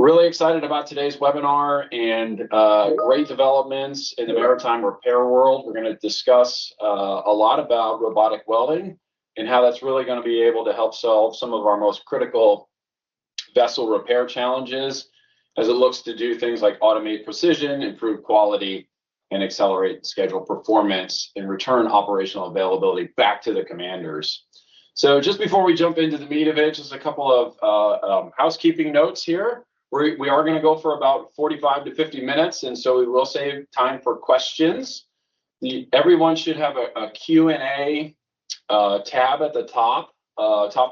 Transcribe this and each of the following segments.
Really excited about today's webinar and great developments in the maritime repair world. We're going to discuss a lot about robotic welding and how that's really going to be able to help solve some of our most critical vessel repair challenges as it looks to do things like automate precision, improve quality, and accelerate schedule performance and return operational availability back to the commanders. So just before we jump into the meat of it, just a couple of housekeeping notes here. We are going to go for about 45 to 50 minutes, and so we will save time for questions. Everyone should have a Q&A tab at the top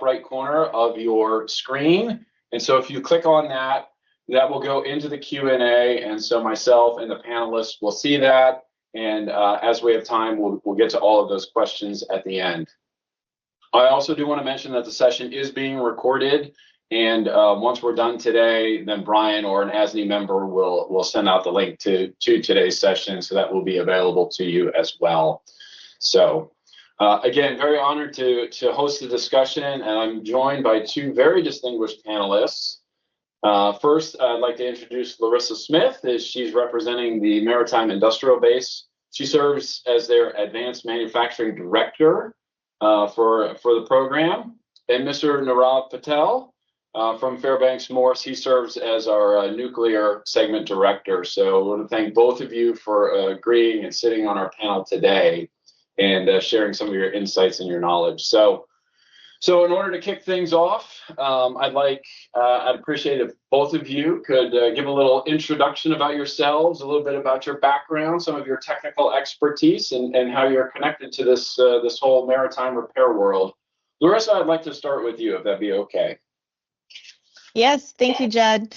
right corner of your screen. And so if you click on that, that will go into the Q&A, and so myself and the panelists will see that. And as we have time, we'll get to all of those questions at the end. I also do want to mention that the session is being recorded. And once we're done today, then Brian or an ASNE member will send out the link to today's session, so that will be available to you as well. So again, very honored to host the discussion, and I'm joined by two very distinguished panelists. First, I'd like to introduce Larissa Smith, as she's representing the Maritime Industrial Base. She serves as their Advanced Manufacturing Director for the program, and Mr. Nirav Patel. From Fairbanks Morse, he serves as our nuclear segment director. So I want to thank both of you for agreeing and sitting on our panel today and sharing some of your insights and your knowledge. So in order to kick things off, I'd appreciate if both of you could give a little introduction about yourselves, a little bit about your background, some of your technical expertise, and how you're connected to this whole maritime repair world. Larissa, I'd like to start with you, if that'd be okay. Yes, thank you, Judd.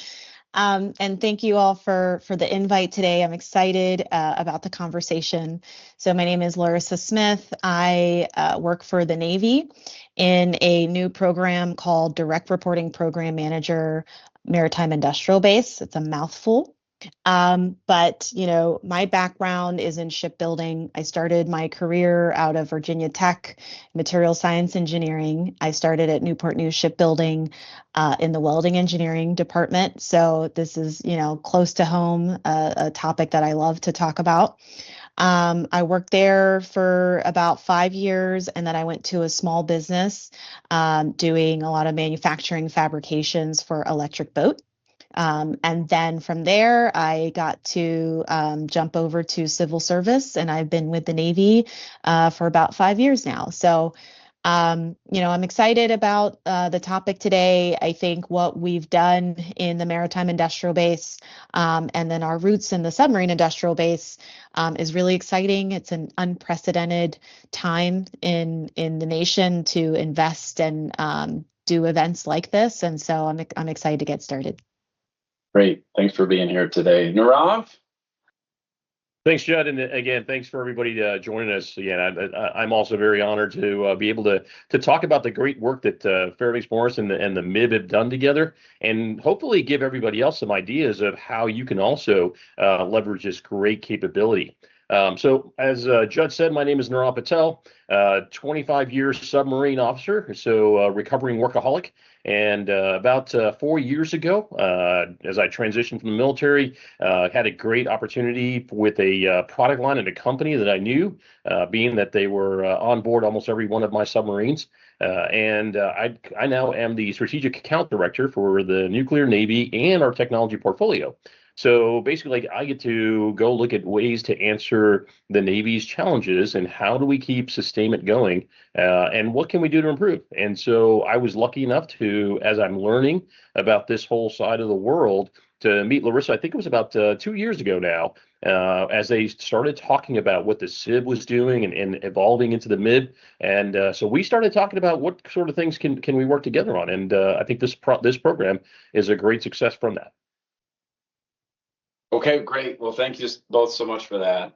And thank you all for the invite today. I'm excited about the conversation. So my name is Larissa Smith. I work for the Navy in a new program called Direct Reporting Program Manager, Maritime Industrial Base. It's a mouthful. But, you know, my background is in shipbuilding. I started my career out of Virginia Tech, material science engineering. I started at Newport News Shipbuilding in the welding engineering department. So this is, you know, close to home, a topic that I love to talk about. I worked there for about 5 years, and then I went to a small business doing a lot of manufacturing fabrications for electric boat. And then from there, I got to jump over to civil service, and I've been with the Navy for about 5 years now. So, you know, I'm excited about the topic today. I think what we've done in the Maritime Industrial Base and then our roots in the submarine industrial base is really exciting. It's an unprecedented time in the nation to invest and do events like this. And so I'm excited to get started. Great. Thanks for being here today. Nirav? Thanks, Judd. And again, thanks for everybody joining us. Again, I'm also very honored to be able to talk about the great work that Fairbanks Morse and the MIB have done together, and hopefully give everybody else some ideas of how you can also leverage this great capability. So as Judd said, my name is Nirav Patel, 25 years submarine officer, so recovering workaholic. And about 4 years ago, as I transitioned from the military, had a great opportunity with a product line and a company that I knew, being that they were on board almost every one of my submarines. And I now am the strategic account director for the nuclear Navy and our technology portfolio. So basically, I get to go look at ways to answer the Navy's challenges and how do we keep sustainment going, and what can we do to improve. And so I was lucky enough to, as I'm learning about this whole side of the world, to meet Larissa. I think it was about 2 years ago now, as they started talking about what the SIB was doing and evolving into the MIB. And so we started talking about what sort of things can we work together on. And I think this program is a great success from that. Okay, great. Well, thank you both so much for that.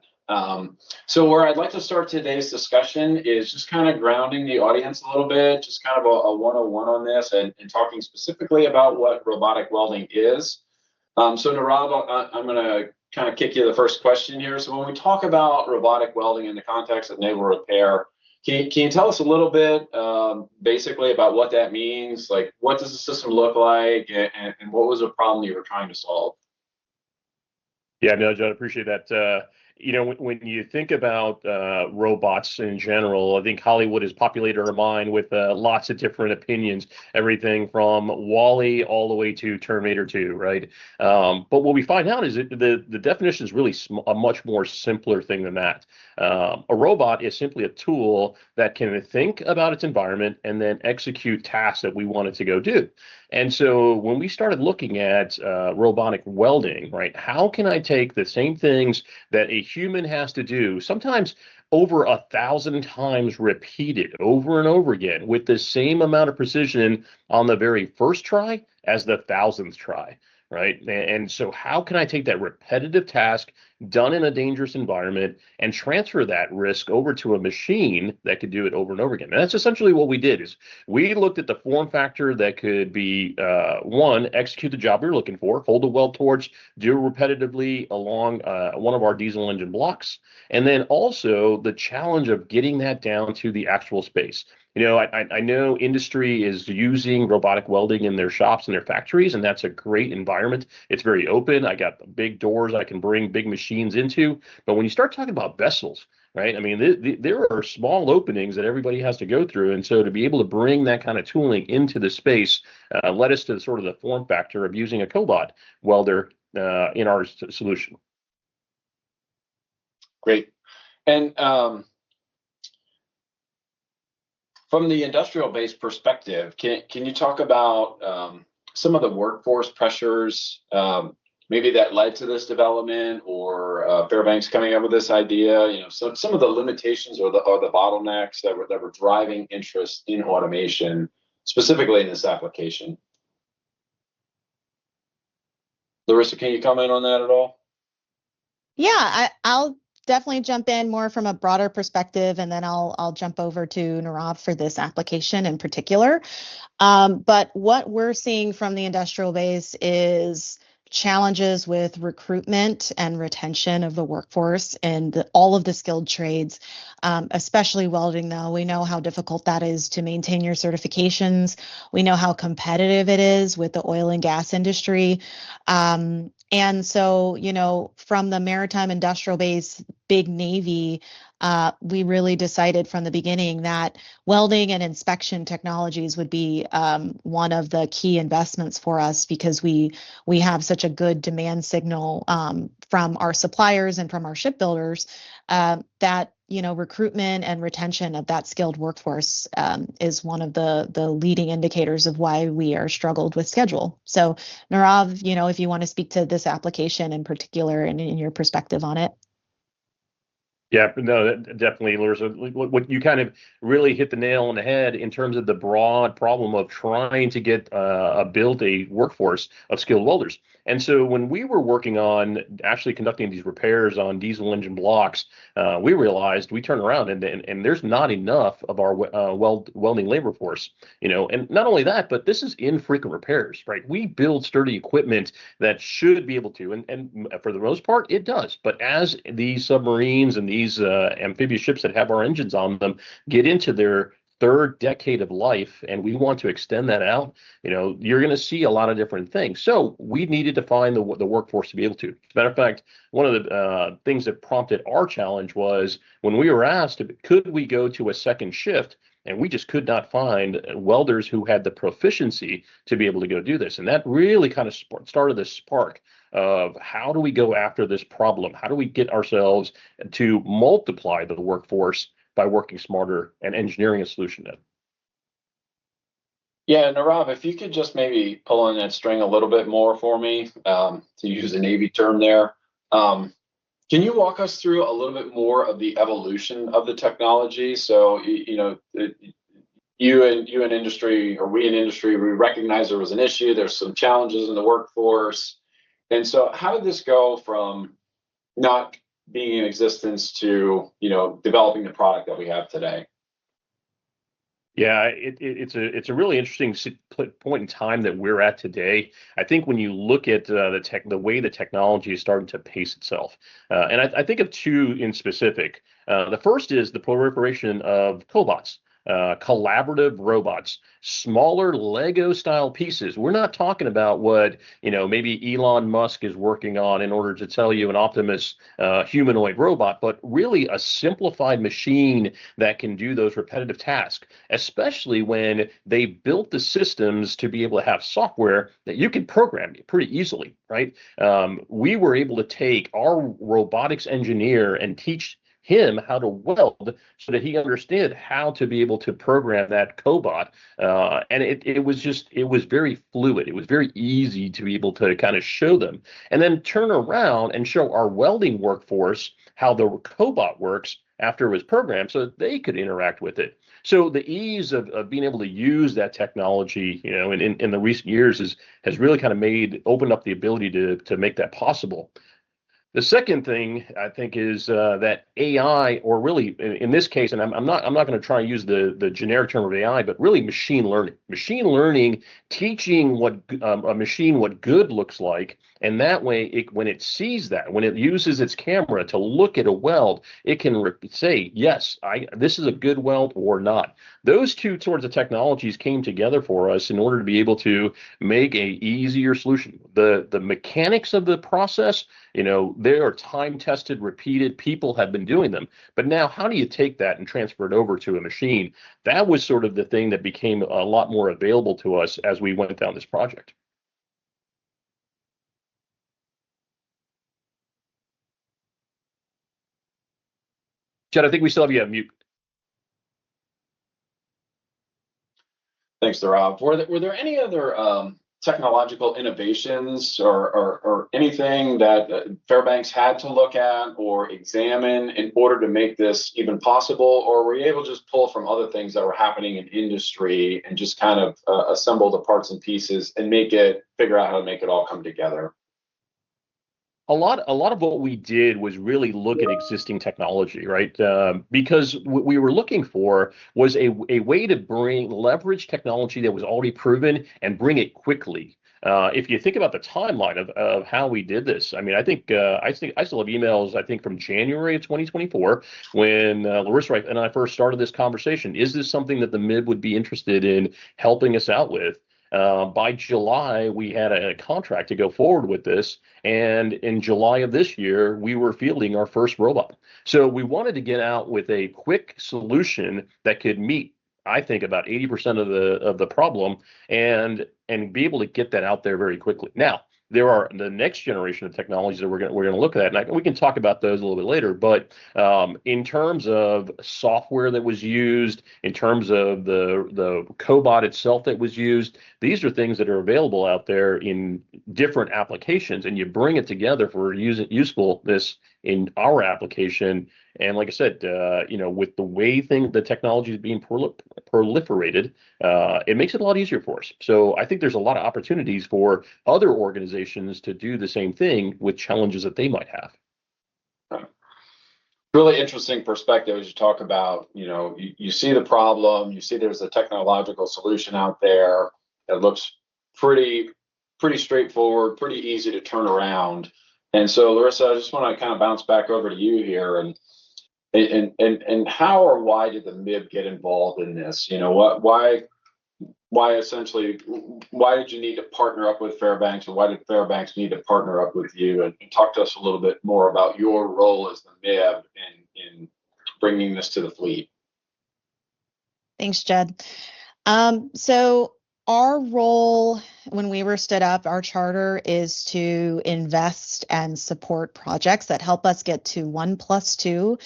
So where I'd like to start today's discussion is just kind of grounding the audience a little bit, just kind of a 101 on this and talking specifically about what robotic welding is. So Nirav, I'm going to kind of kick you the first question here. So when we talk about robotic welding in the context of naval repair, Can you tell us a little bit, basically about what that means? Like, what does the system look like, and what was the problem you were trying to solve? Yeah, no, John, appreciate that. When you think about robots in general, I think Hollywood has populated our mind with lots of different opinions, everything from Wall-E all the way to Terminator 2, right? But what we find out is that the definition is really a much more simpler thing than that. A robot is simply a tool that can think about its environment and then execute tasks that we want it to go do. And so when we started looking at robotic welding, right, how can I take the same things that a human has to do, sometimes over 1,000 times repeated over and over again with the same amount of precision on the very first try as the 1,000th try, right? And so how can I take that repetitive task done in a dangerous environment and transfer that risk over to a machine that could do it over and over again? And that's essentially what we did. Is we looked at the form factor that could be one, execute the job we were looking for, hold a weld torch, do it repetitively along one of our diesel engine blocks, and then also the challenge of getting that down to the actual space. I know industry is using robotic welding in their shops and their factories, and that's a great environment. It's very open. I got big doors I can bring big machines into. But when you start talking about vessels, right? I mean, there are small openings that everybody has to go through. And so to be able to bring that kind of tooling into the space led us to sort of the form factor of using a cobot welder in our solution. Great. And from the industrial-based perspective, can you talk about some of the workforce pressures maybe that led to this development, or Fairbanks coming up with this idea? Some of the limitations or the bottlenecks that were driving interest in automation, specifically in this application. Larissa, can you comment on that at all? Yeah, I'll definitely jump in more from a broader perspective, and then I'll jump over to Nirav for this application in particular. But what we're seeing from the industrial base is challenges with recruitment and retention of the workforce and all of the skilled trades, especially welding, though. We know how difficult that is to maintain your certifications. We know how competitive it is with the oil and gas industry. And so, from the maritime industrial base, big Navy, we really decided from the beginning that welding and inspection technologies would be one of the key investments for us, because we have such a good demand signal from our suppliers and from our shipbuilders that recruitment and retention of that skilled workforce is one of the leading indicators of why we are struggled with schedule. So Nirav, if you want to speak to this application in particular and in your perspective on it. Yeah, no, definitely, Larissa. What you kind of really hit the nail on the head in terms of the broad problem of trying to build a workforce of skilled welders. And so when we were working on actually conducting these repairs on diesel engine blocks, we realized we turned around and there's not enough of our welding labor force. And not only that, but this is infrequent repairs, right? We build sturdy equipment that should be able to, and for the most part, it does. But as these submarines and these amphibious ships that have our engines on them get into their third decade of life, and we want to extend that out, you're going to see a lot of different things. So we needed to find the workforce to be able to. As a matter of fact, one of the things that prompted our challenge was when we were asked, could we go to a second shift? And we just could not find welders who had the proficiency to be able to go do this. And that really kind of started this spark of how do we go after this problem? How do we get ourselves to multiply the workforce by working smarter and engineering a solution in? Yeah, Nirav, if you could just maybe pull on that string a little bit more for me, to use a Navy term there. Can you walk us through a little bit more of the evolution of the technology? So, you in industry, or we in industry, we recognize there was an issue. There's some challenges in the workforce. And so how did this go from not being in existence to, developing the product that we have today? Yeah, it's a really interesting point in time that we're at today. I think when you look at the way the technology is starting to pace itself, and I think of two in specific. The first is the proliferation of cobots, collaborative robots, smaller Lego style pieces. We're not talking about what maybe Elon Musk is working on in order to tell you an Optimus humanoid robot, but really a simplified machine that can do those repetitive tasks, especially when they built the systems to be able to have software that you can program pretty easily, right? We were able to take our robotics engineer and teach him how to weld so that he understood how to be able to program that cobot. And it was very fluid. It was very easy to be able to kind of show them and then turn around and show our welding workforce how the cobot works after it was programmed so that they could interact with it. So the ease of being able to use that technology, in the recent years has really kind of opened up the ability to make that possible. The second thing I think is that AI, or really in this case, and I'm not going to try and use the generic term of AI, but really machine learning, teaching a machine what good looks like, and that way, when it sees that, when it uses its camera to look at a weld, it can say, yes, this is a good weld or not. Those two sorts of technologies came together for us in order to be able to make a easier solution. The mechanics of the process, they are time tested, repeated. People have been doing them. But now, how do you take that and transfer it over to a machine? That was sort of the thing that became a lot more available to us as we went down this project. Chad, I think we still have you on mute. Thanks, Rob. Were there any other technological innovations or anything that Fairbanks had to look at or examine in order to make this even possible? Or were you able to just pull from other things that were happening in industry and just kind of assemble the parts and pieces and figure out how to make it all come together? A lot of what we did was really look at existing technology, right? Because what we were looking for was a way to leverage technology that was already proven and bring it quickly. If you think about the timeline of how we did this, I mean, I think I still have emails, I think, from January of 2024 when Larissa and I first started this conversation. Is this something that the MIB would be interested in helping us out with? By July, we had a contract to go forward with this. And in July of this year, we were fielding our first robot. So we wanted to get out with a quick solution that could meet, I think, about 80% of the problem and be able to get that out there very quickly. Now, there are the next generation of technologies that we're going to look at, and we can talk about those a little bit later. But in terms of software that was used, in terms of the cobot itself that was used, these are things that are available out there in different applications, and you bring it together for usefulness in our application. And like I said, with the way the technology is being proliferated, it makes it a lot easier for us. So I think there's a lot of opportunities for other organizations to do the same thing with challenges that they might have. Really interesting perspective as you talk about, you see the problem, you see there's a technological solution out there that looks pretty straightforward, pretty easy to turn around. And so, Larissa, I just want to kind of bounce back over to you here and how or why did the MIB get involved in this? Why did you need to partner up with Fairbanks, or why did Fairbanks need to partner up with you? And talk to us a little bit more about your role as the MIB in bringing this to the fleet. Thanks, Jed. So our role when we were stood up, our charter is to invest and support projects that help us get to 1+2.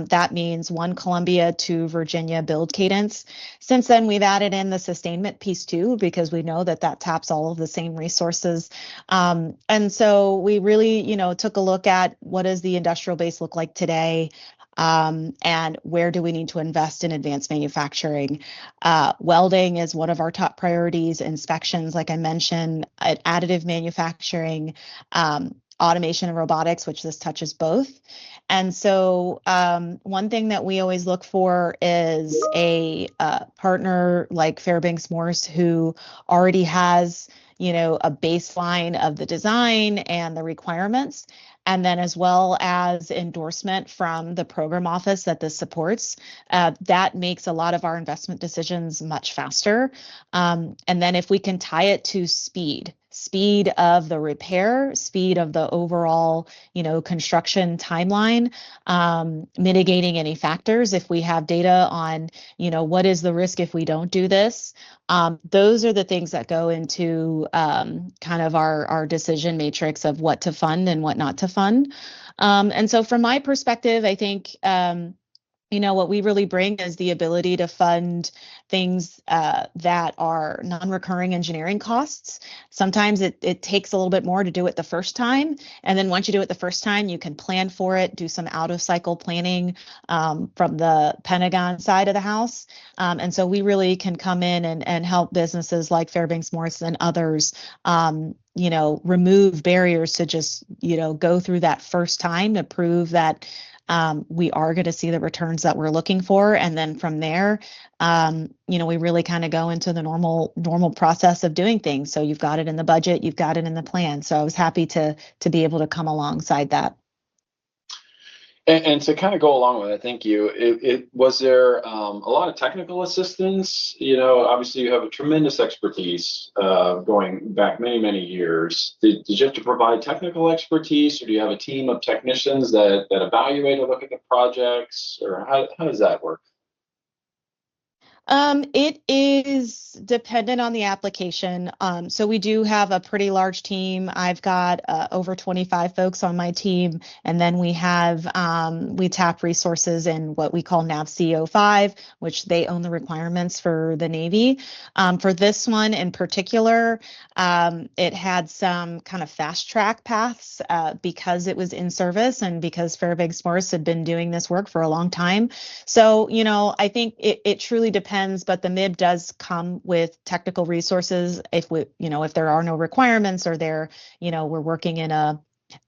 That means 1 Columbia, 2 Virginia build cadence. Since then, we've added in the sustainment piece too, because we know that taps all of the same resources. And so we really, took a look at what does the industrial base look like today? And where do we need to invest in advanced manufacturing? Welding is one of our top priorities. Inspections, like I mentioned, additive manufacturing, automation and robotics, which this touches both. And so one thing that we always look for is a partner like Fairbanks Morse who already has, a baseline of the design and the requirements, and then as well as endorsement from the program office that this supports. That makes a lot of our investment decisions much faster. And then if we can tie it to speed of the repair, speed of the overall, construction timeline, mitigating any factors. If we have data on, what is the risk if we don't do this, those are the things that go into kind of our decision matrix of what to fund and what not to fund. And so from my perspective, I think, what we really bring is the ability to fund things that are non-recurring engineering costs. Sometimes it takes a little bit more to do it the first time. And then once you do it the first time, you can plan for it, do some out-of-cycle planning from the Pentagon side of the house. And so we really can come in and help businesses like Fairbanks Morse and others remove barriers to just, go through that first time to prove that we are going to see the returns that we're looking for. And then from there, we really kind of go into the normal process of doing things. So you've got it in the budget, you've got it in the plan. So I was happy to be able to come alongside that. And to kind of go along with it, thank you. Was there a lot of technical assistance? Obviously you have a tremendous expertise going back many, many years. Did you have to provide technical expertise, or do you have a team of technicians that evaluate or look at the projects, or how does that work? It is dependent on the application. So we do have a pretty large team. I've got over 25 folks on my team, and then we tap resources in what we call NAVC05, which they own the requirements for the Navy. For this one in particular, it had some kind of fast track paths because it was in service and because Fairbanks Morse had been doing this work for a long time. So, I think it truly depends, but the MIB does come with technical resources if there are no requirements, or we're working in a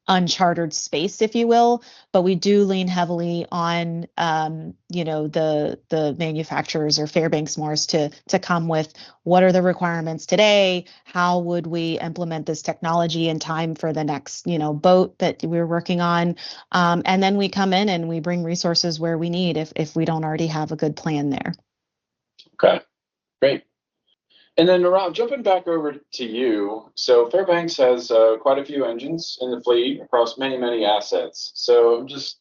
uncharted space, if you will. But we do lean heavily on the manufacturers or Fairbanks Morse to come with what are the requirements today, how would we implement this technology in time for the next boat that we're working on, and then we come in and we bring resources where we need if we don't already have a good plan there. Okay, great. And then Rob, jumping back over to you. So Fairbanks has quite a few engines in the fleet across many, many assets. So just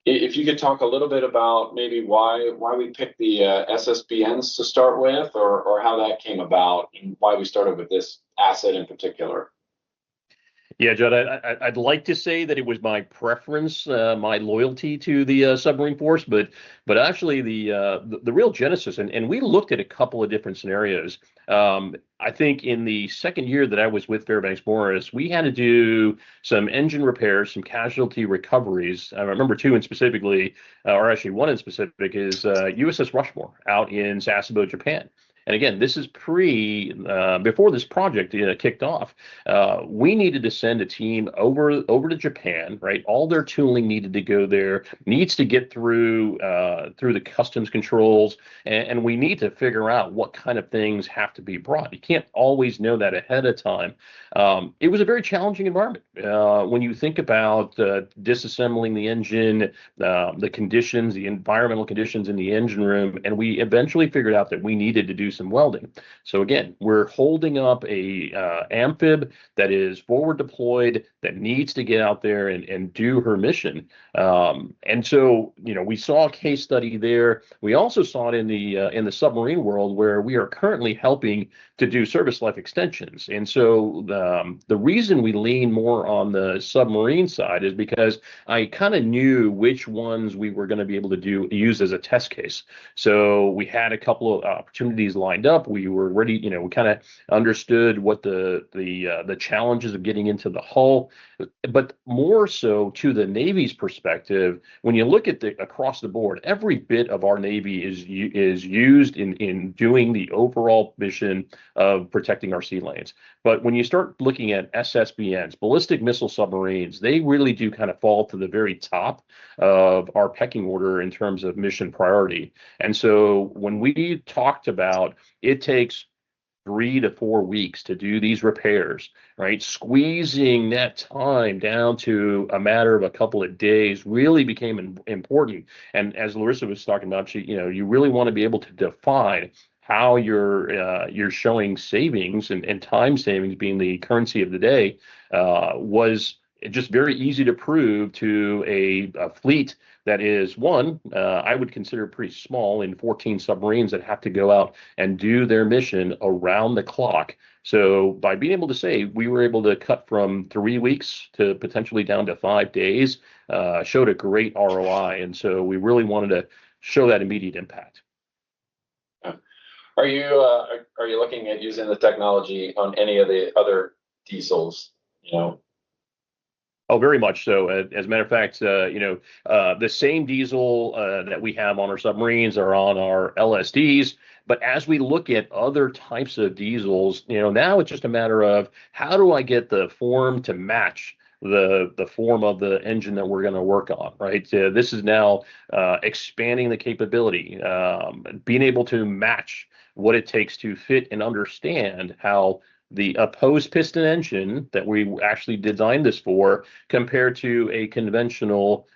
if you could talk a little bit about maybe why we picked the SSBNs to start with, or how that came about and why we started with this asset in particular. Yeah, Judd, I'd like to say that it was my preference, my loyalty to the submarine force, but actually the real genesis, and we looked at a couple of different scenarios. I think in the second year that I was with Fairbanks Morse, we had to do some engine repairs, some casualty recoveries. I remember two in specifically, or actually one in specific, is USS Rushmore out in Sasebo, Japan. And again, this is before this project kicked off. We needed to send a team over to Japan, right? All their tooling needed to go there, needs to get through the customs controls, and we need to figure out what kind of things have to be brought. You can't always know that ahead of time. It was a very challenging environment. When you think about disassembling the engine, the conditions, the environmental conditions in the engine room, and we eventually figured out that we needed to do some welding. So again, we're holding up a amphib that is forward deployed, that needs to get out there and do her mission. And so, we saw a case study there. We also saw it in the submarine world, where we are currently helping to do service life extensions. And so the reason we lean more on the submarine side is because I kind of knew which ones we were going to be able to use as a test case. So we had a couple of opportunities lined up. We were ready. We kind of understood what the challenges of getting into the hull, but more so to the Navy's perspective. When you look at across the board, every bit of our Navy is used in doing the overall mission of protecting our sea lanes. But when you start looking at SSBNs, ballistic missile submarines, they really do kind of fall to the very top of our pecking order in terms of mission priority. And so when we talked about it takes 3 to 4 weeks to do these repairs, right? Squeezing that time down to a matter of a couple of days really became important. And as Larissa was talking about, you really want to be able to define how you're showing savings and time savings being the currency of the day was just very easy to prove to a fleet that is I would consider pretty small, in 14 submarines that have to go out and do their mission around the clock. So by being able to say we were able to cut from 3 weeks to potentially down to 5 days, showed a great ROI. And so we really wanted to show that immediate impact. Are you looking at using the technology on any of the other diesels? Oh, very much so. As a matter of fact, the same diesel that we have on our submarines are on our LSDs. But as we look at other types of diesels, now it's just a matter of how do I get the form to match the form of the engine that we're going to work on, right? This is now expanding the capability, being able to match what it takes to fit and understand how the opposed piston engine that we actually designed this for compared to a conventional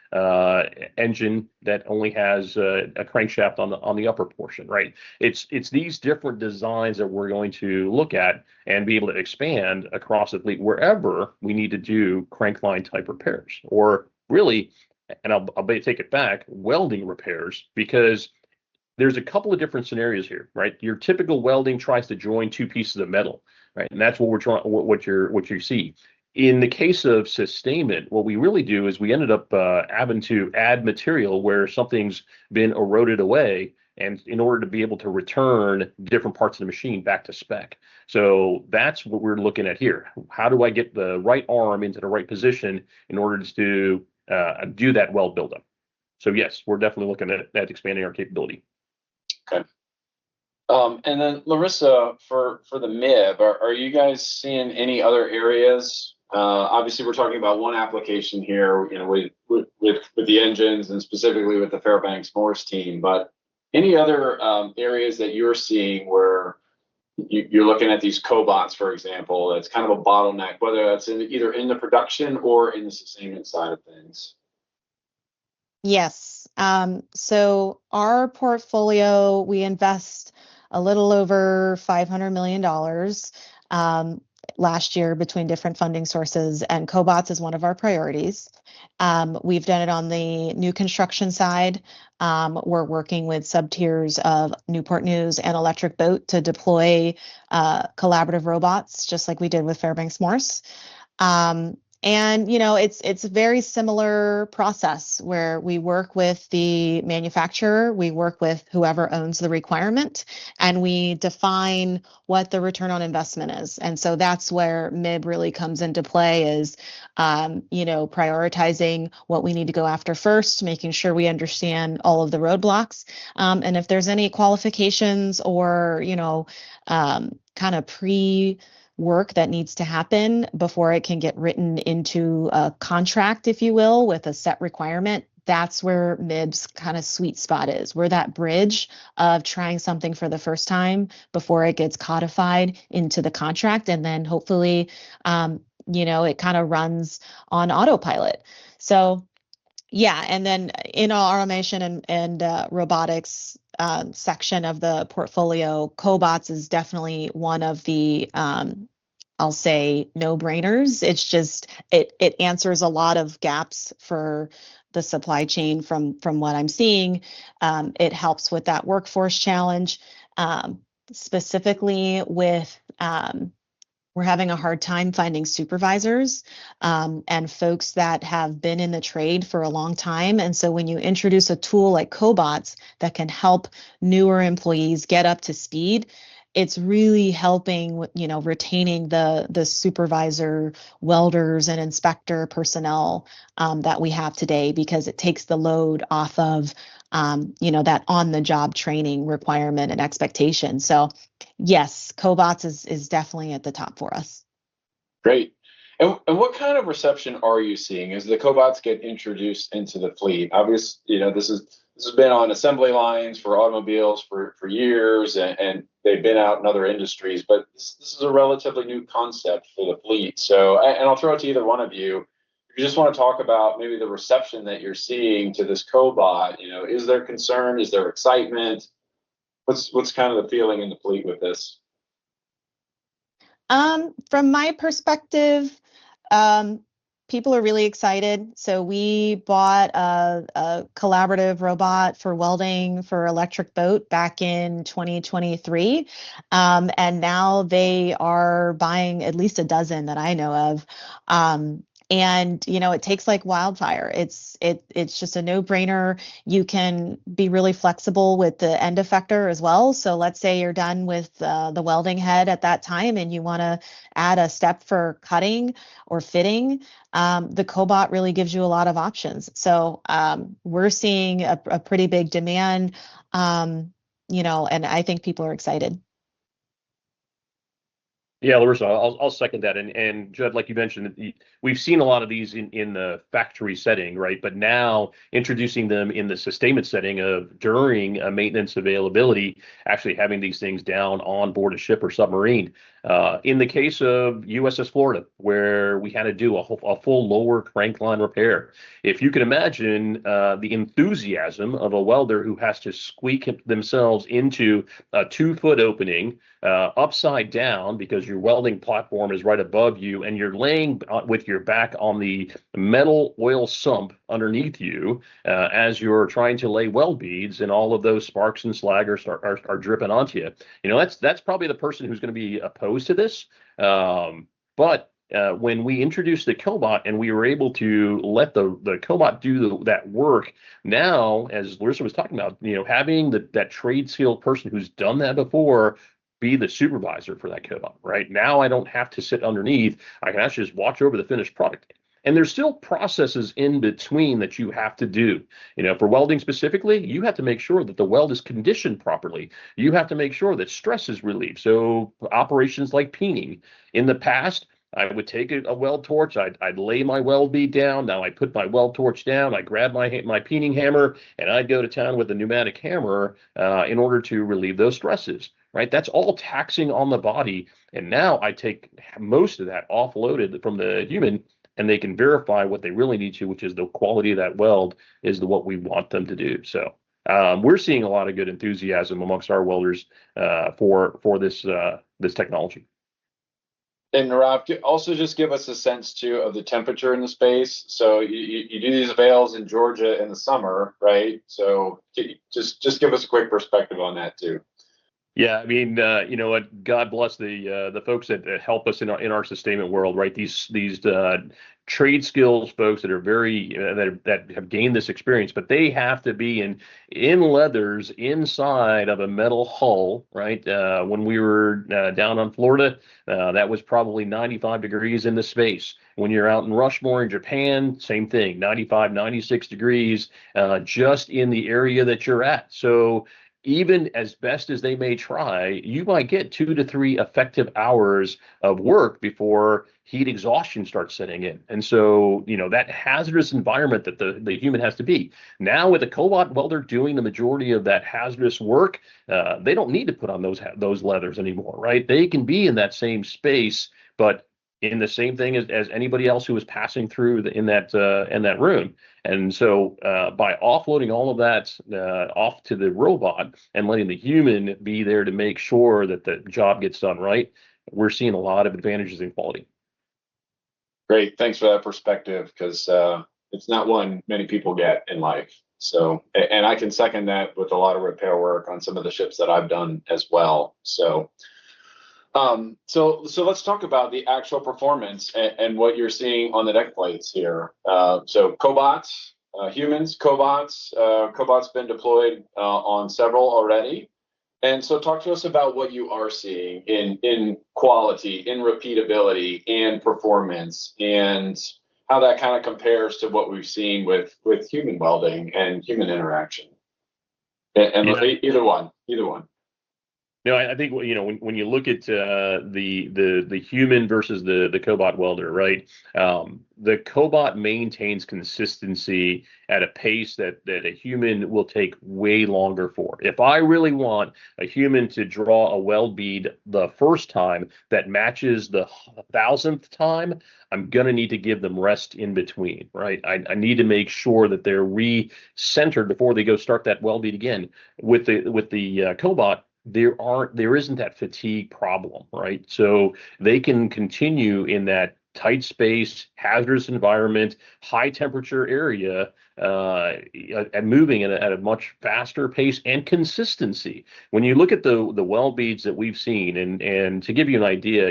engine that only has a crankshaft on the upper portion, right? It's these different designs that we're going to look at and be able to expand across the fleet wherever we need to do crankline type repairs, or really, and I'll take it back, welding repairs, because there's a couple of different scenarios here, right? Your typical welding tries to join two pieces of metal, right? And that's what we're trying, what you see. In the case of sustainment, what we really do is we ended up having to add material where something's been eroded away, and in order to be able to return different parts of the machine back to spec. So that's what we're looking at here. How do I get the right arm into the right position in order to do that weld buildup? So yes, we're definitely looking at expanding our capability. Okay. And then Larissa, for the MIB, are you guys seeing any other areas? Obviously, we're talking about one application here, with the engines and specifically with the Fairbanks Morse team. But any other areas that you're seeing where you're looking at these cobots, for example, that's kind of a bottleneck, whether that's either in the production or in the sustainment side of things? Yes. So our portfolio, we invest a little over $500 million last year between different funding sources, and cobots is one of our priorities. We've done it on the new construction side. We're working with sub-tiers of Newport News and Electric Boat to deploy collaborative robots, just like we did with Fairbanks Morse. And it's a very similar process where we work with the manufacturer, we work with whoever owns the requirement, and we define what the return on investment is. And so that's where MIB really comes into play, is prioritizing what we need to go after first, making sure we understand all of the roadblocks, and if there's any qualifications or kind of work that needs to happen before it can get written into a contract, if you will, with a set requirement. That's where MIB's kind of sweet spot is. We're that bridge of trying something for the first time before it gets codified into the contract. And then hopefully, it kind of runs on autopilot. So yeah, and then in our automation and robotics section of the portfolio, cobots is definitely one of the I'll say no-brainers. It's just it answers a lot of gaps for the supply chain from what I'm seeing. It helps with that workforce challenge, specifically with we're having a hard time finding supervisors and folks that have been in the trade for a long time. And so when you introduce a tool like cobots that can help newer employees get up to speed, it's really helping, retaining the supervisor, welders, and inspector personnel that we have today, because it takes the load off of that on-the-job training requirement and expectation. So yes, cobots is definitely at the top for us. Great. And what kind of reception are you seeing as the cobots get introduced into the fleet? Obviously, this has been on assembly lines for automobiles for years, and they've been out in other industries, but this is a relatively new concept for the fleet. So, and I'll throw it to either one of you. If you just want to talk about maybe the reception that you're seeing to this cobot, is there concern? Is there excitement? What's kind of the feeling in the fleet with this? From my perspective, people are really excited. So we bought a collaborative robot for welding for electric boat back in 2023. And now they are buying at least a dozen that I know of. And it takes like wildfire. It's just a no-brainer. You can be really flexible with the end effector as well. So let's say you're done with the welding head at that time and you want to add a step for cutting or fitting. The cobot really gives you a lot of options. So we're seeing a pretty big demand, and I think people are excited. Yeah, Larissa, I'll second that. And Judd, like you mentioned, we've seen a lot of these in the factory setting, right? But now introducing them in the sustainment setting of during a maintenance availability, actually having these things down on board a ship or submarine. In the case of USS Florida, where we had to do a full lower crank line repair, if you can imagine the enthusiasm of a welder who has to squeak themselves into a 2-foot opening upside down because your welding platform is right above you and you're laying with your back on the metal oil sump underneath you as you're trying to lay weld beads, and all of those sparks and slag are dripping onto you. That's probably the person who's going to be opposed to this. But when we introduced the cobot and we were able to let the cobot do that work, now, as Larissa was talking about, having that trade skilled person who's done that before be the supervisor for that cobot, right? Now I don't have to sit underneath. I can actually just watch over the finished product. And there's still processes in between that you have to do. For welding specifically, you have to make sure that the weld is conditioned properly. You have to make sure that stress is relieved. So operations like peening. In the past, I would take a weld torch, I'd lay my weld bead down. Now I put my weld torch down, I grab my peening hammer, and I'd go to town with a pneumatic hammer in order to relieve those stresses, right? That's all taxing on the body. And now I take most of that offloaded from the human, and they can verify what they really need to, which is the quality of that weld is what we want them to do. So we're seeing a lot of good enthusiasm amongst our welders for this technology. And Rob, also just give us a sense too of the temperature in the space. So you do these avails in Georgia in the summer, right? So just give us a quick perspective on that too. Yeah, I mean, what? God bless the folks that help us in our sustainment world, right? These trade skills folks that are very that have gained this experience, but they have to be in leathers inside of a metal hull, right? When we were down on Florida, that was probably 95 degrees in the space. When you're out in Rushmore in Japan, same thing, 95, 96 degrees, just in the area that you're at. So even as best as they may try, you might get 2 to 3 effective hours of work before heat exhaustion starts setting in. And so, that hazardous environment that the human has to be. Now with a cobot welder doing the majority of that hazardous work, they don't need to put on those leathers anymore, right? They can be in that same space, but in the same thing as anybody else who is passing through in that room. And so by offloading all of that off to the robot and letting the human be there to make sure that the job gets done right, we're seeing a lot of advantages in quality. Great. Thanks for that perspective, because it's not one many people get in life. So, and I can second that with a lot of repair work on some of the ships that I've done as well. So, So let's talk about the actual performance and what you're seeing on the deck plates here. So cobots, humans, cobots. Cobots been deployed on several already. And so talk to us about what you are seeing in quality, in repeatability, and performance, and how that kind of compares to what we've seen with human welding and human interaction. And either one. No, I think when you look at the human versus the cobot welder, right? The cobot maintains consistency at a pace that a human will take way longer for. If I really want a human to draw a weld bead the first time that matches the 1,000th time, I'm gonna need to give them rest in between, right? I need to make sure that they're re-centered before they go start that weld bead again. With the cobot, there isn't that fatigue problem, right? So they can continue in that tight space, hazardous environment, high temperature area, and moving at a much faster pace and consistency. When you look at the weld beads that we've seen, and to give you an idea,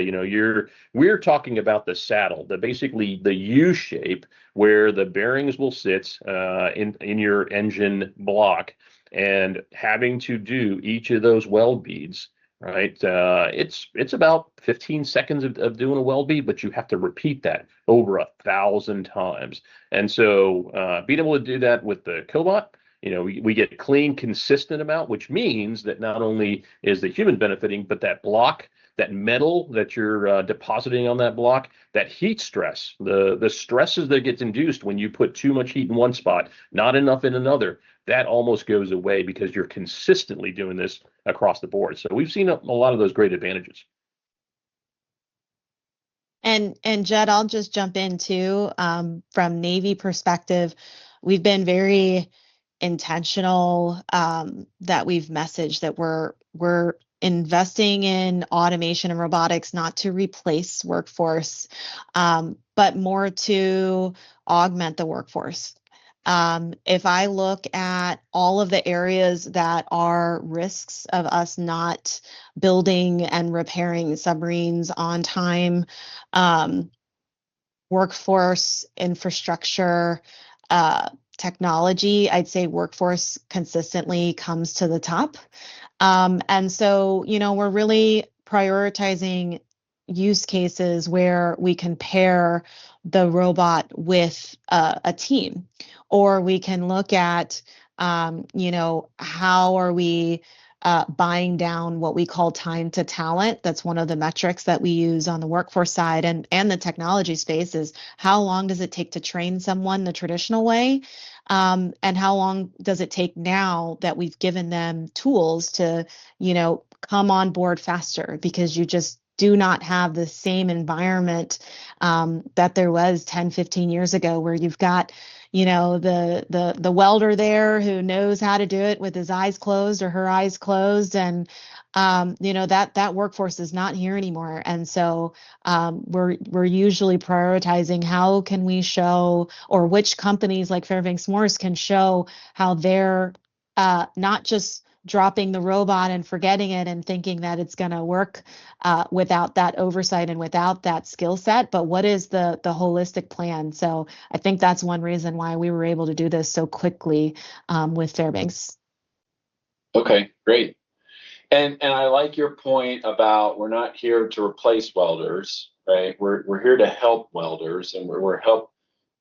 we're talking about the saddle, basically the U shape where the bearings will sit in your engine block, and having to do each of those weld beads, right? It's about 15 seconds of doing a weld bead, but you have to repeat that over 1,000 times. And so being able to do that with the cobot, we get clean, consistent amount, which means that not only is the human benefiting, but that block, that metal that you're depositing on that block, that heat stress, the stresses that gets induced when you put too much heat in one spot, not enough in another, that almost goes away because you're consistently doing this across the board. So we've seen a lot of those great advantages. And Judd, I'll just jump in too. From Navy perspective, we've been very intentional that we've messaged that we're investing in automation and robotics not to replace workforce, but more to augment the workforce. If I look at all of the areas that are risks of us not building and repairing submarines on time, workforce, infrastructure, technology, I'd say workforce consistently comes to the top. And so, we're really prioritizing use cases where we can pair the robot with a team, or we can look at, how are we buying down what we call time to talent. That's one of the metrics that we use on the workforce side and the technology space is how long does it take to train someone the traditional way? And how long does it take now that we've given them tools to, come on board faster, because you just do not have the same environment that there was 10, 15 years ago, where you've got, the welder there who knows how to do it with his eyes closed or her eyes closed. And, that workforce is not here anymore. And so we're usually prioritizing how can we show, or which companies like Fairbanks Morse can show how they're not just dropping the robot and forgetting it and thinking that it's going to work without that oversight and without that skill set, but what is the holistic plan? So I think that's one reason why we were able to do this so quickly with Fairbanks. Okay, great. And I like your point about we're not here to replace welders, right? We're here to help welders, and we're help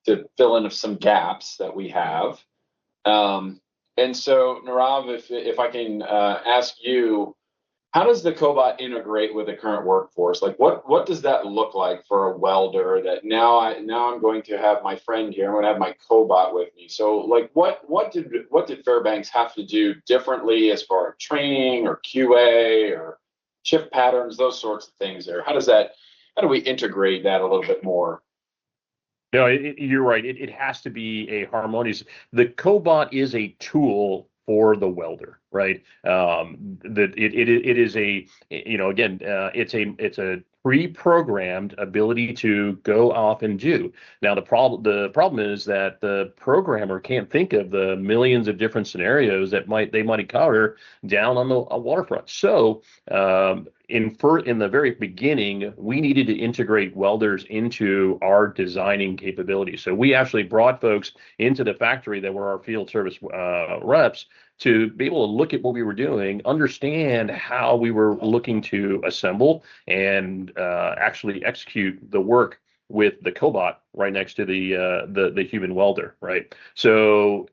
to fill in some gaps that we have. And so, Nirav, if I can ask you, how does the cobot integrate with the current workforce? Like, what does that look like for a welder? That now I'm going to have my friend here. I'm going to have my cobot with me. So, like, what did Fairbanks have to do differently as far as training or QA or shift patterns, those sorts of things? There, how do we integrate that a little bit more? No, you're right. It has to be a harmonious. The cobot is a tool for the welder, right? It is a, again, it's a pre-programmed ability to go off and do. Now the problem is that the programmer can't think of the millions of different scenarios that they might encounter down on the waterfront. So in the very beginning, we needed to integrate welders into our designing capabilities. So we actually brought folks into the factory that were our field service reps to be able to look at what we were doing, understand how we were looking to assemble and actually execute the work with the cobot right next to the human welder, right? So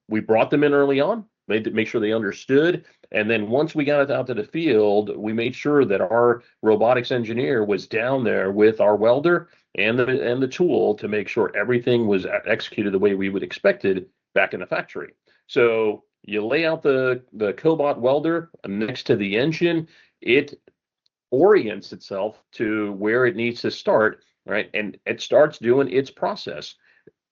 we brought them in early on, make sure they understood. And then once we got it out to the field, we made sure that our robotics engineer was down there with our welder and the tool to make sure everything was executed the way we would expect it back in the factory. So you lay out the cobot welder next to the engine, it orients itself to where it needs to start, right? And it starts doing its process.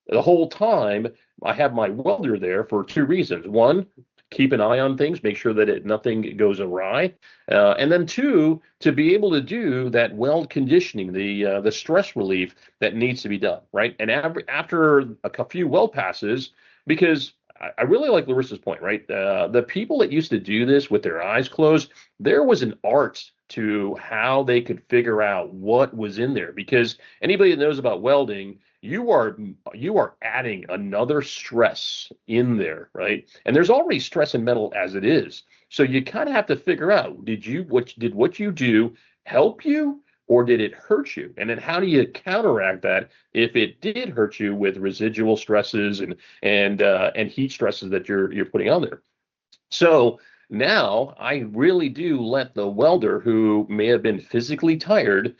The whole time, I have my welder there for two reasons. One, keep an eye on things, make sure that nothing goes awry. And then two, to be able to do that weld conditioning, the stress relief that needs to be done, right? And after a few weld passes, because I really like Larissa's point, right? The people that used to do this with their eyes closed, there was an art to how they could figure out what was in there. Because anybody that knows about welding, you are adding another stress in there, right? And there's already stress in metal as it is. So you kind of have to figure out, did what you do help you or did it hurt you? And then how do you counteract that if it did hurt you with residual stresses and heat stresses that you're putting on there? So now I really do let the welder who may have been physically tired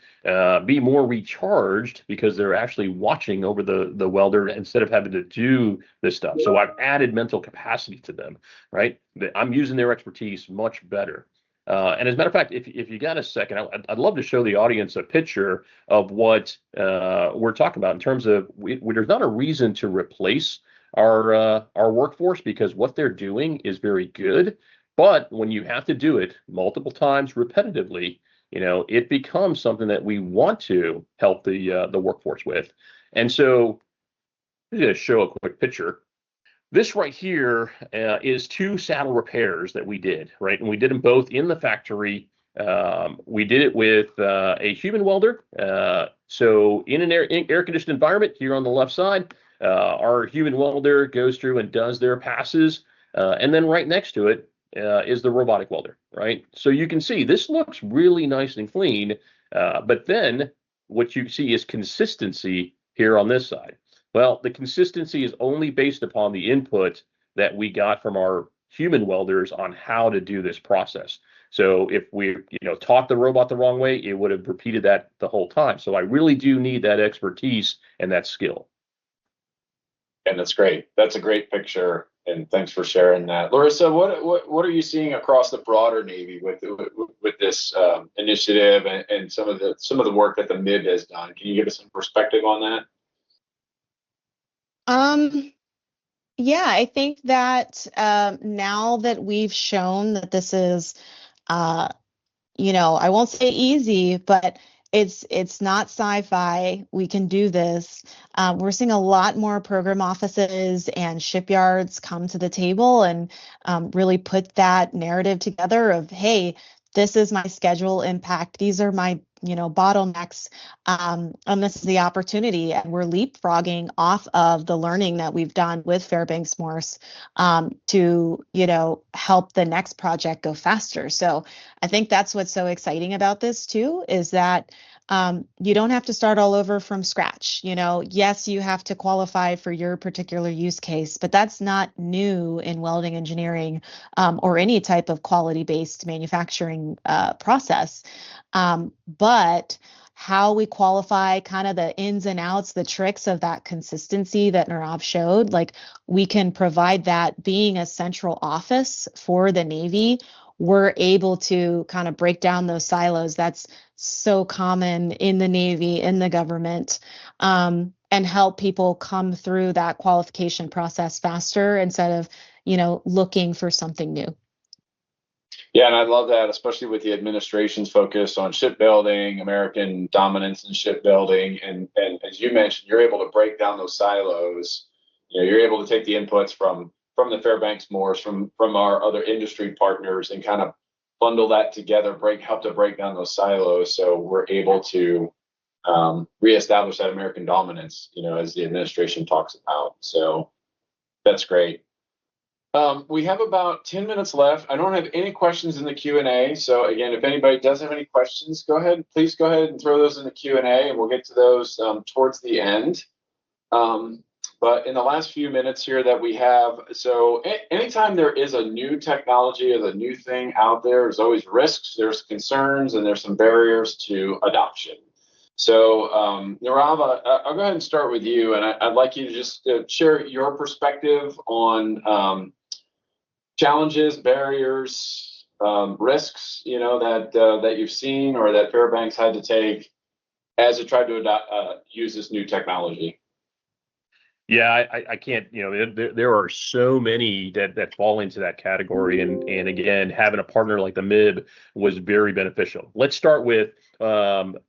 be more recharged because they're actually watching over the welder instead of having to do this stuff. So I've added mental capacity to them, right? I'm using their expertise much better. And as a matter of fact, if you got a second, I'd love to show the audience a picture of what we're talking about in terms of there's not a reason to replace our workforce because what they're doing is very good. But when you have to do it multiple times repetitively, it becomes something that we want to help the workforce with. And so I'm going to show a quick picture. This right here is two saddle repairs that we did, right? And we did them both in the factory. We did it with a human welder. So in an air conditioned environment here on the left side, our human welder goes through and does their passes. And then right next to it is the robotic welder, right? So you can see this looks really nice and clean. But then what you see is consistency here on this side. Well, the consistency is only based upon the input that we got from our human welders on how to do this process. So if we, taught the robot the wrong way, it would have repeated that the whole time. So I really do need that expertise and that skill. And that's great. That's a great picture, and thanks for sharing that, Larissa. What are you seeing across the broader Navy with this initiative and some of the work that the MIB has done? Can you give us some perspective on that? Yeah, I think that now that we've shown that this is, I won't say easy, but it's not sci-fi. We can do this. We're seeing a lot more program offices and shipyards come to the table and really put that narrative together of, hey, this is my schedule impact. These are my bottlenecks, and this is the opportunity. And we're leapfrogging off of the learning that we've done with Fairbanks Morse to help the next project go faster. So I think that's what's so exciting about this too, is that you don't have to start all over from scratch. Yes, you have to qualify for your particular use case, but that's not new in welding engineering or any type of quality-based manufacturing process. But how we qualify, kind of the ins and outs, the tricks of that consistency that Nirav showed, like we can provide that being a central office for the Navy. We're able to kind of break down those silos. That's so common in the Navy, in the government, and help people come through that qualification process faster instead of, looking for something new. Yeah, and I love that, especially with the administration's focus on shipbuilding, American dominance in shipbuilding, and as you mentioned, you're able to break down those silos. You're able to take the inputs from the Fairbanks Morse, from our other industry partners, and kind of bundle that together, help to break down those silos, so we're able to reestablish that American dominance, as the administration talks about. So that's great. We have about 10 minutes left. I don't have any questions in the Q&A. So again, if anybody does have any questions, please go ahead and throw those in the Q&A, and we'll get to those towards the end. But in the last few minutes here that we have, so anytime there is a new technology or a new thing out there, there's always risks, there's concerns, and there's some barriers to adoption. So, Nirav, I'll go ahead and start with you, and I'd like you to just share your perspective on challenges, barriers, risks, that you've seen or that Fairbanks had to take as it tried to use this new technology. Yeah, I can't, there are so many that fall into that category. And again, having a partner like the MIB was very beneficial. Let's start with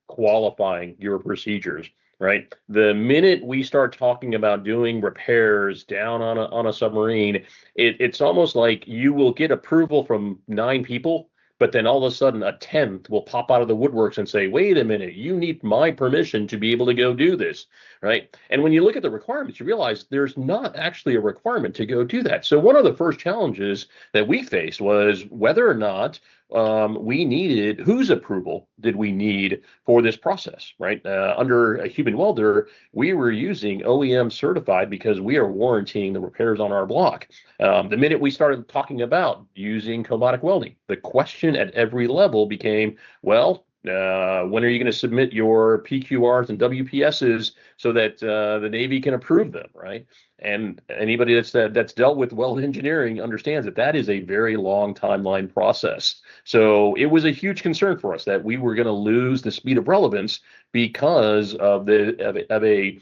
qualifying your procedures, right? The minute we start talking about doing repairs down on a submarine, it's almost like you will get approval from 9 people, but then all of a sudden a 10th will pop out of the woodworks and say, wait a minute, you need my permission to be able to go do this, right? And when you look at the requirements, you realize there's not actually a requirement to go do that. So one of the first challenges that we faced was whether or not we needed, whose approval did we need for this process, right? Under a human welder, we were using OEM certified because we are warranting the repairs on our block. The minute we started talking about using robotic welding, the question at every level became, well, when are you going to submit your PQRs and WPSs so that the Navy can approve them, right? And anybody that's dealt with weld engineering understands that is a very long timeline process. So it was a huge concern for us that we were going to lose the speed of relevance because of a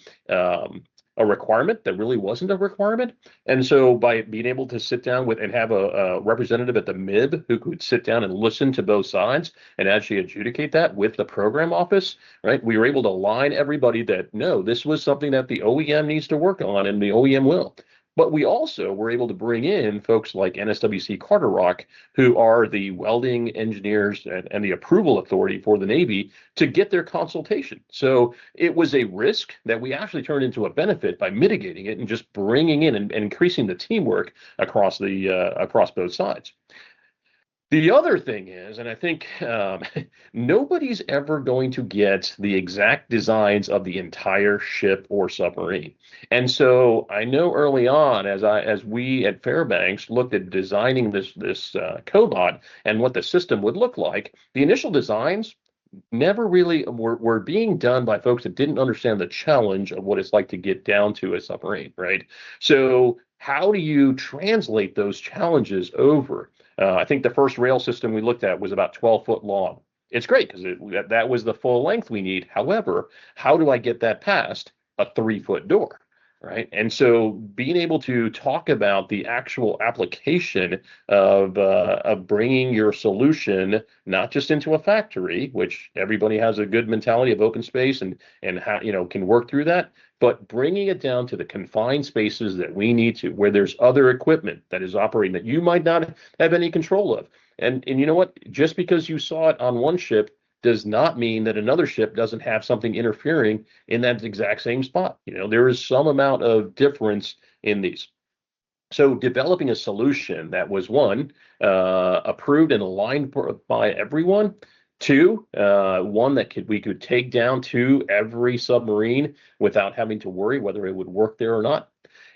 requirement that really wasn't a requirement. And so by being able to sit down with and have a representative at the MIB who could sit down and listen to both sides and actually adjudicate that with the program office, right? We were able to align everybody that, no, this was something that the OEM needs to work on and the OEM will. But we also were able to bring in folks like NSWC Carter Rock, who are the welding engineers and the approval authority for the Navy, to get their consultation. So it was a risk that we actually turned into a benefit by mitigating it and just bringing in and increasing the teamwork across both sides. The other thing is, and I think nobody's ever going to get the exact designs of the entire ship or submarine. And so I know early on, as we at Fairbanks looked at designing this cobot and what the system would look like, the initial designs never really were being done by folks that didn't understand the challenge of what it's like to get down to a submarine, right? So how do you translate those challenges over? I think the first rail system we looked at was about 12 foot long. It's great because that was the full length we need. However, how do I get that past a 3-foot door, right? And so being able to talk about the actual application of bringing your solution not just into a factory, which everybody has a good mentality of open space and how can work through that, but bringing it down to the confined spaces that we need to, where there's other equipment that is operating that you might not have any control of. And you know what? Just because you saw it on one ship does not mean that another ship doesn't have something interfering in that exact same spot. There is some amount of difference in these. So developing a solution that was one, approved and aligned by everyone. 2, one that we could take down to every submarine without having to worry whether it would work there or not.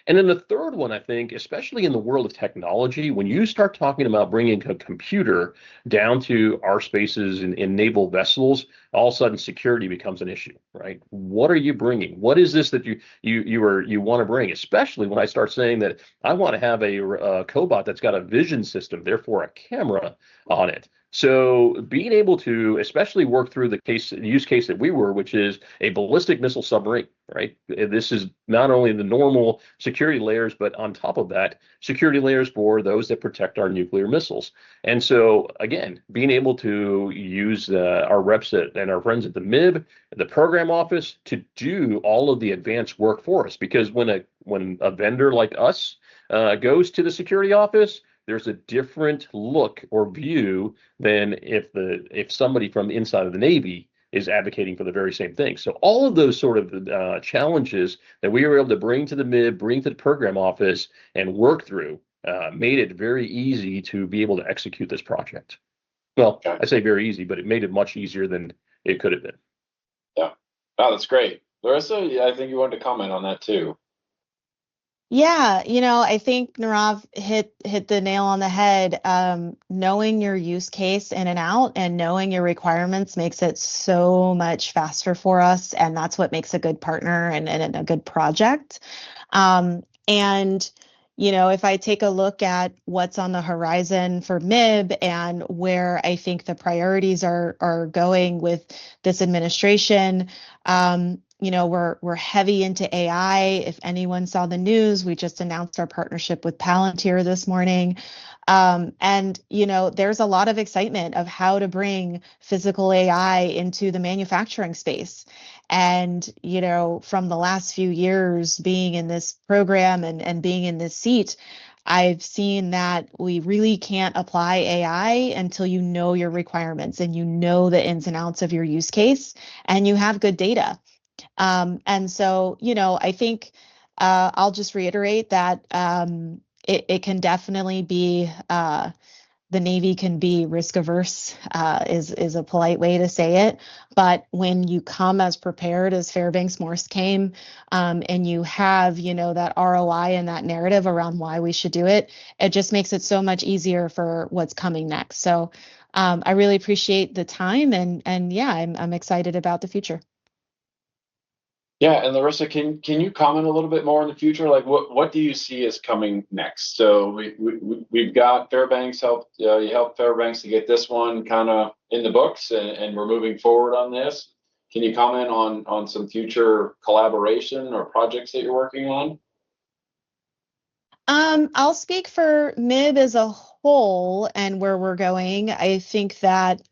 And then the third one, I think, especially in the world of technology, when you start talking about bringing a computer down to our spaces in naval vessels, all of a sudden security becomes an issue, right? What are you bringing? What is this that you want to bring? Especially when I start saying that I want to have a cobot that's got a vision system, therefore a camera on it. So being able to especially work through the use case that we were, which is a ballistic missile submarine, right? This is not only the normal security layers, but on top of that, security layers for those that protect our nuclear missiles. And so again, being able to use our reps and our friends at the MIB, the program office, to do all of the advanced work for us, because when a vendor like us goes to the security office, there's a different look or view than if somebody from the inside of the Navy is advocating for the very same thing. So all of those sort of challenges that we were able to bring to the MIB, bring to the program office, and work through made it very easy to be able to execute this project. Well, I say very easy, but it made it much easier than it could have been. Yeah. Oh, that's great. Larissa, I think you wanted to comment on that too. Yeah, I think Nirav hit the nail on the head. Knowing your use case in and out and knowing your requirements makes it so much faster for us, and that's what makes a good partner and a good project. And if I take a look at what's on the horizon for MIB and where I think the priorities are going with this administration, we're heavy into AI. If anyone saw the news, we just announced our partnership with Palantir this morning. And there's a lot of excitement of how to bring physical AI into the manufacturing space. And, from the last few years being in this program and being in this seat, I've seen that we really can't apply AI until you know your requirements and you know the ins and outs of your use case and you have good data. And so, I think I'll just reiterate that it can definitely be the Navy can be risk averse, is a polite way to say it. But when you come as prepared as Fairbanks Morse came, and you have, that ROI and that narrative around why we should do it, it just makes it so much easier for what's coming next. So I really appreciate the time and yeah, I'm excited about the future. Yeah, and Larissa, can you comment a little bit more in the future? Like, what do you see as coming next? So we've got Fairbanks you helped Fairbanks to get this one kind of in the books, and we're moving forward on this. Can you comment on some future collaboration or projects that you're working on? I'll speak for MIB as a whole and where we're going. I think that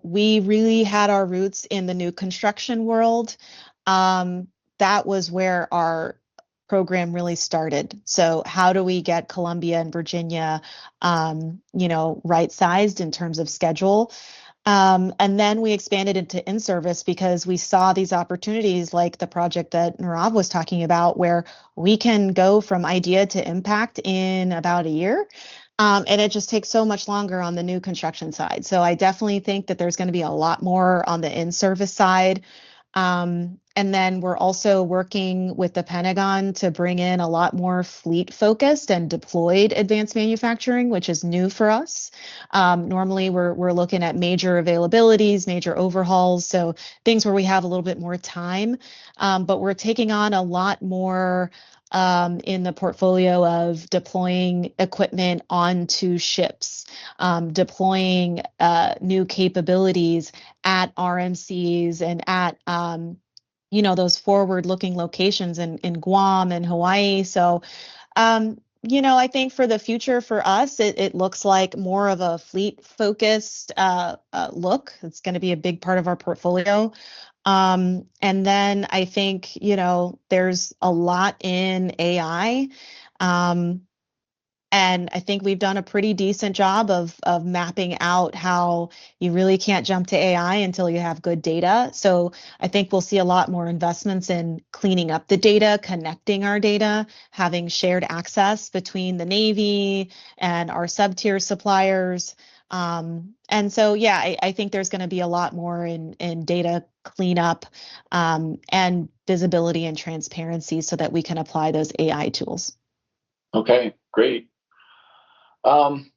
we really had our roots in the new construction world. That was where our program really started. So how do we get Columbia and Virginia, right-sized in terms of schedule? And then we expanded into in-service because we saw these opportunities like the project that Nirav was talking about, where we can go from idea to impact in about a year. And it just takes so much longer on the new construction side. So I definitely think that there's going to be a lot more on the in-service side. And then we're also working with the Pentagon to bring in a lot more fleet focused and deployed advanced manufacturing, which is new for us. Normally we're looking at major availabilities, major overhauls, so things where we have a little bit more time. But we're taking on a lot more in the portfolio of deploying equipment onto ships, deploying new capabilities at RMCs and at those forward-looking locations in Guam and Hawaii. So, I think for the future for us, it looks like more of a fleet-focused look. It's going to be a big part of our portfolio. And then I think, there's a lot in AI. And I think we've done a pretty decent job of mapping out how you really can't jump to AI until you have good data. So I think we'll see a lot more investments in cleaning up the data, connecting our data, having shared access between the Navy and our sub-tier suppliers. And so, yeah, I think there's going to be a lot more in data cleanup and visibility and transparency so that we can apply those AI tools. Okay, great.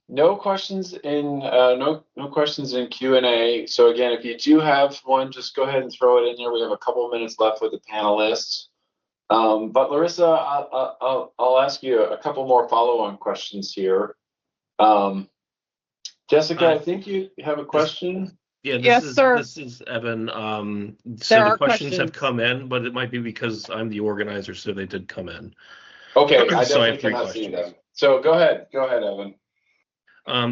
No questions in Q&A. So again, if you do have one, just go ahead and throw it in there. We have a couple of minutes left with the panelists. But Larissa, I'll ask you a couple more follow-on questions here. Jessica, I think you have a question. Yeah, Yes, sir. This is Evan. So There the are questions have questions. come in, but it might be because I'm the organizer, so they did come in. Okay, I So I definitely have three cannot see questions. them. So go ahead, Evan.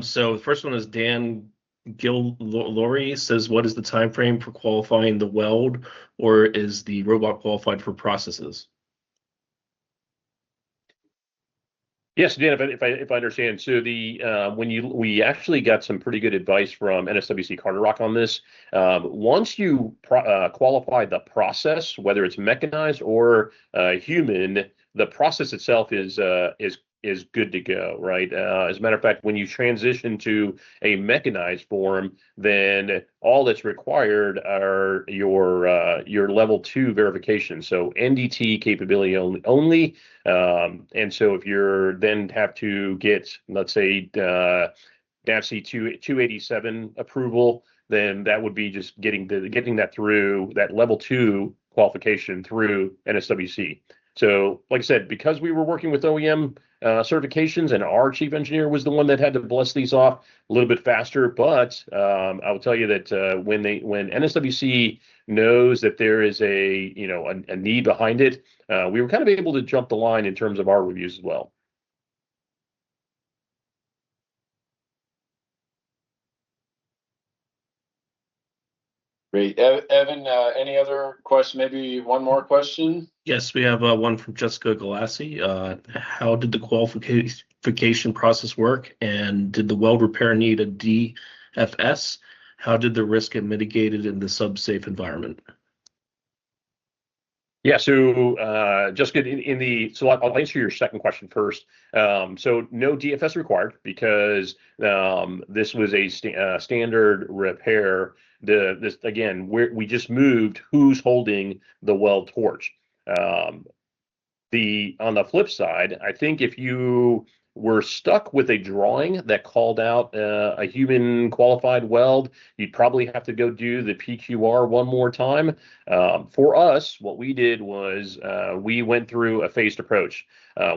So the first one is Dan Laurie says, what is the time frame for qualifying the weld, or is the robot qualified for processes? Yes, Dan, if I understand. So we actually got some pretty good advice from NSWC Carter Rock on this. Once you qualify the process, whether it's mechanized or human, the process itself is good to go, right? As a matter of fact, when you transition to a mechanized form, then all that's required are your level 2 verification. So NDT capability only. And so if you're then have to get, let's say, NAVSE 287 approval, then that would be just getting that through that level 2 qualification through NSWC. So, like I said, because we were working with OEM certifications, and our chief engineer was the one that had to bless these off a little bit faster. But I will tell you that when NSWC knows that there is a need behind it, we were kind of able to jump the line in terms of our reviews as well. Great. Evan, any other question? Maybe one more question? Yes, we have one from Jessica Galassi. How did the qualification process work, and did the weld repair need a DFS? How did the risk get mitigated in the sub-safe environment? Yeah, so Jessica, so I'll answer your second question first. So no DFS required because this was a standard repair. This again, we just moved who's holding the weld torch. On the flip side, I think if you were stuck with a drawing that called out a human qualified weld, you'd probably have to go do the PQR one more time. For us, what we did was we went through a phased approach.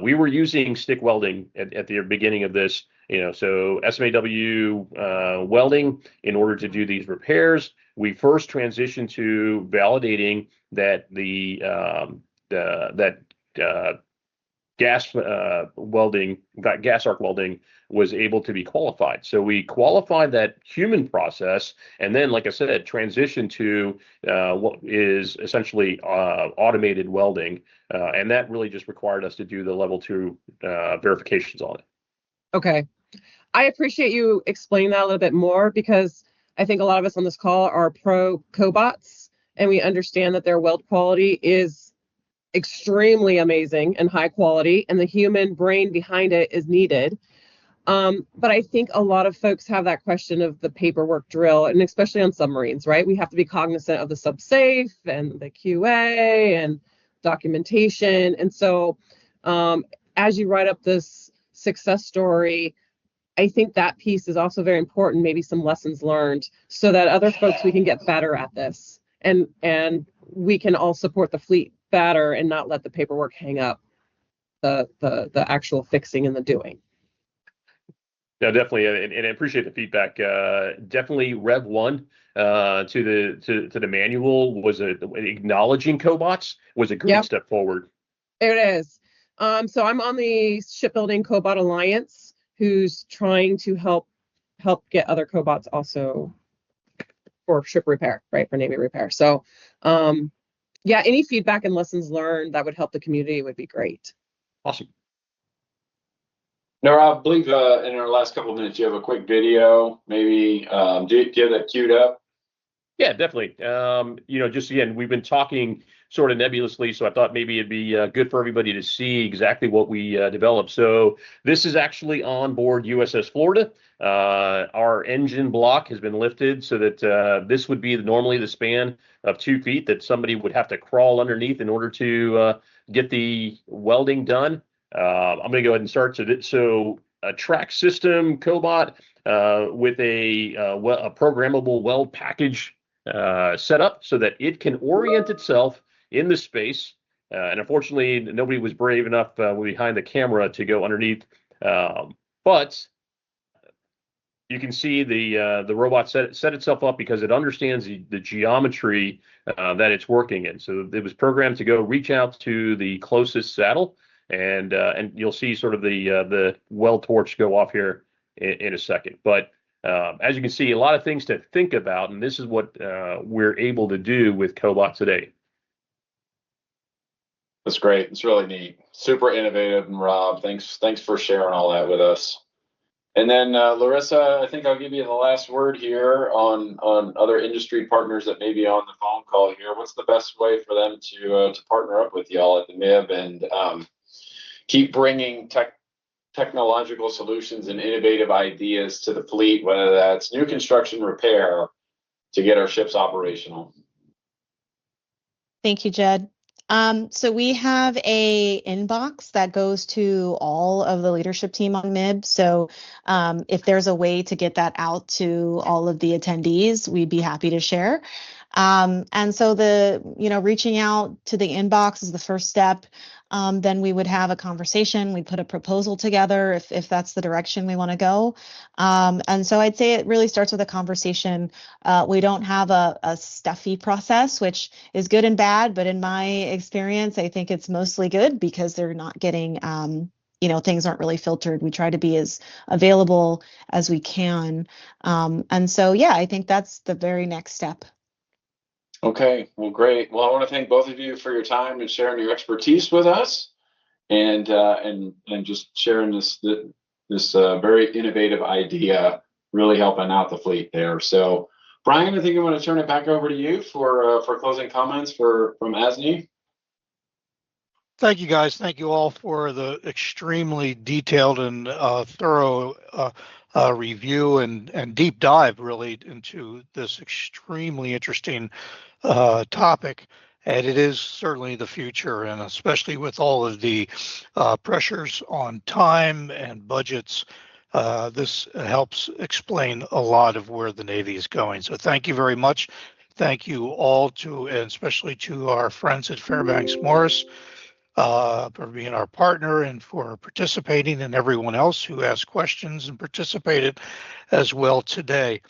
We were using stick welding at the beginning of this, so SMAW welding in order to do these repairs. We first transitioned to validating that gas arc welding was able to be qualified. So we qualified that human process, and then, like I said, transition to what is essentially automated welding, and that really just required us to do the level 2 verifications on it. Okay, I appreciate you explaining that a little bit more, because I think a lot of us on this call are pro cobots, and we understand that their weld quality is extremely amazing and high quality, and the human brain behind it is needed. But I think a lot of folks have that question of the paperwork drill, and especially on submarines, right? We have to be cognizant of the sub-safe and the QA and documentation. And so as you write up this success story, I think that piece is also very important, maybe some lessons learned, so that other folks, we can get better at this, and we can all support the fleet better and not let the paperwork hang up the actual fixing and the doing. Yeah, definitely, and I appreciate the feedback. Definitely, Rev 1 to the manual was acknowledging cobots was a great step forward. It is. So I'm on the Shipbuilding Cobot Alliance, who's trying to help get other cobots also for ship repair, right, for Navy repair. So yeah, any feedback and lessons learned that would help the community would be great. Awesome. Nora, I believe in our last couple of minutes, you have a quick video. Maybe do you have that queued up? Yeah, definitely. Just again, we've been talking sort of nebulously, so I thought maybe it'd be good for everybody to see exactly what we developed. So this is actually on board USS Florida. Our engine block has been lifted so that this would be normally the span of 2 feet that somebody would have to crawl underneath in order to get the welding done. I'm going to go ahead and start. So a track system cobot with a programmable weld package set up so that it can orient itself in the space. And unfortunately, nobody was brave enough behind the camera to go underneath. But you can see the robot set itself up because it understands the geometry that it's working in. So it was programmed to go reach out to the closest saddle, and you'll see sort of the weld torch go off here in a second. But as you can see, a lot of things to think about, and this is what we're able to do with cobots today. That's great. It's really neat. Super innovative. And Rob, thanks for sharing all that with us. And then Larissa, I think I'll give you the last word here on other industry partners that may be on the phone call here. What's the best way for them to partner up with y'all at the MIB and keep bringing technological solutions and innovative ideas to the fleet, whether that's new construction, repair, to get our ships operational? Thank you, Jed. So we have a inbox that goes to all of the leadership team on MIB. So if there's a way to get that out to all of the attendees, we'd be happy to share. And so reaching out to the inbox is the first step. Then we would have a conversation. We'd put a proposal together if that's the direction we want to go. And so I'd say it really starts with a conversation. We don't have a stuffy process, which is good and bad, but in my experience, I think it's mostly good because they're not getting, things aren't really filtered. We try to be as available as we can. And so, yeah, I think that's the very next step. Okay, well, great. Well, I want to thank both of you for your time and sharing your expertise with us, and just sharing this very innovative idea, really helping out the fleet there. So, Brian, I think I'm going to turn it back over to you for closing comments from ASNE. Thank you, guys. Thank you all for the extremely detailed and thorough review and deep dive, really, into this extremely interesting topic. And it is certainly the future, and especially with all of the pressures on time and budgets, this helps explain a lot of where the Navy is going. So thank you very much. Thank you all and especially to our friends at Fairbanks Morris for being our partner and for participating, and everyone else who asked questions and participated as well today.